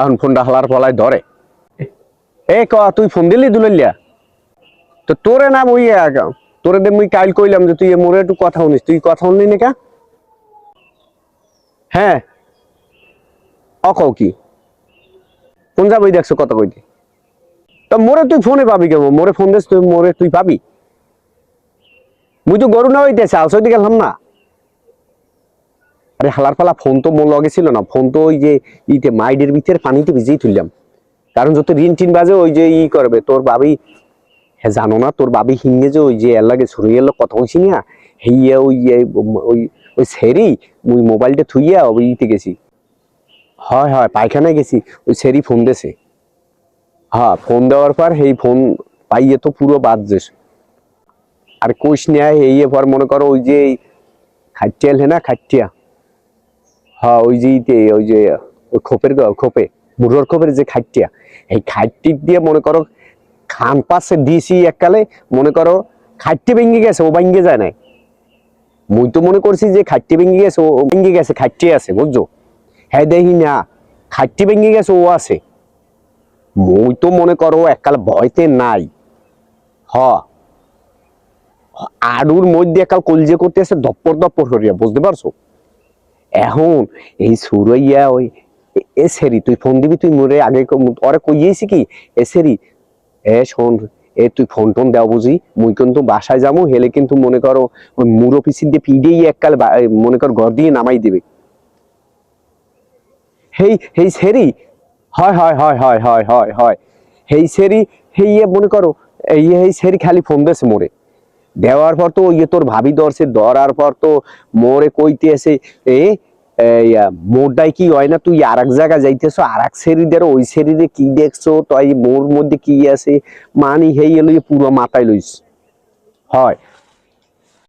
এখন ফোনটা হালার ফলায় ধরে এ ক তুই ফোন দিলি দুলাইয়া তো তোরে নাম ওই তোরে দে মুই কাইল কইলাম যে তুই মোরে একটু কথা শুনিস তুই কথা শুনলি না কা হ্যাঁ অকও কি কোন যাবই দেখছো কথা কইতে তা মোরে তুই ফোনে পাবি কেমন মোরে ফোন দিস তুই মোরে তুই পাবি মুই তো গরু না হইতেছে আলসইতে গেলাম না আরে হালার পালা ফোন তো মোর লগে ছিল না ফোন তো ওই যে ইতে মাইডের ভিতরে পানিতে ভিজেই তুললাম কারণ যত রিন টিন বাজে ওই যে ই করবে তোর বাবি হ্যাঁ জানো না তোর বাবি হিঙ্গে যে ওই যে এর লাগে ছড়িয়ে এলো কথা হইছি না হেইয়া ওই ওই ওই সেরি মুই মোবাইলটা থুইয়া ওই ইতে গেছি হয় হয় পায়খানায় গেছি ওই সেরি ফোন দেছে হ্যাঁ ফোন দেওয়ার পর এই ফোন পাইয়ে তো পুরো বাদ যেস আর কোষ নেয় এই পর মনে করো ওই যে খাটিয়াল হে না খাটিয়া হ্যাঁ ওই যে ওই খোপের খোপে বুড়োর খোপের যে খাটিয়া এই খাটটি দিয়ে মনে করো খান পাশে দিয়েছি এককালে মনে করো খাটটি ভেঙে গেছে ও ভেঙে যায় নাই মুই তো মনে করছি যে খাটটি ভেঙে গেছে ও ভেঙে গেছে খাটটি আছে বুঝছো হ্যাঁ দেখি না খাটটি ভেঙে গেছে ও আছে মুই তো মনে করো এককালে ভয়তে নাই হ আড়ুর মধ্যে একাল কলজে করতে আছে দপ্পর দপ্পর করিয়া বুঝতে পারছো এখন এই সুরইয়া ওই এ সেরি তুই ফোন দিবি তুই মোরে আগে ওরে কইয়েছি কি এ সেরি এ শোন এ তুই ফোন টোন দেও বুঝি মুই কিন্তু বাসায় যাবো হেলে কিন্তু মনে করো ওই মুরো পিসি দিয়ে পিডেই এককাল মনে কর ঘর দিয়ে নামাই দিবে হেই হেই সেরি হয় হয় হয় হয় হয় হয় হয় হেই সেরি হেই মনে করো এই সেরি খালি ফোন দিয়েছে মোরে দেওয়ার পর তো ইয়ে তোর ভাবি ধরছে ধরার পর তো মোরে কইতে আছে মোরটাই কি হয় না তুই আর এক জায়গায় যাইতেছো আর এক শরীরের ওই শরীরে কি দেখছো তাই মোর মধ্যে কি আছে মানি হেই এলো পুরো মাথায় লইস হয়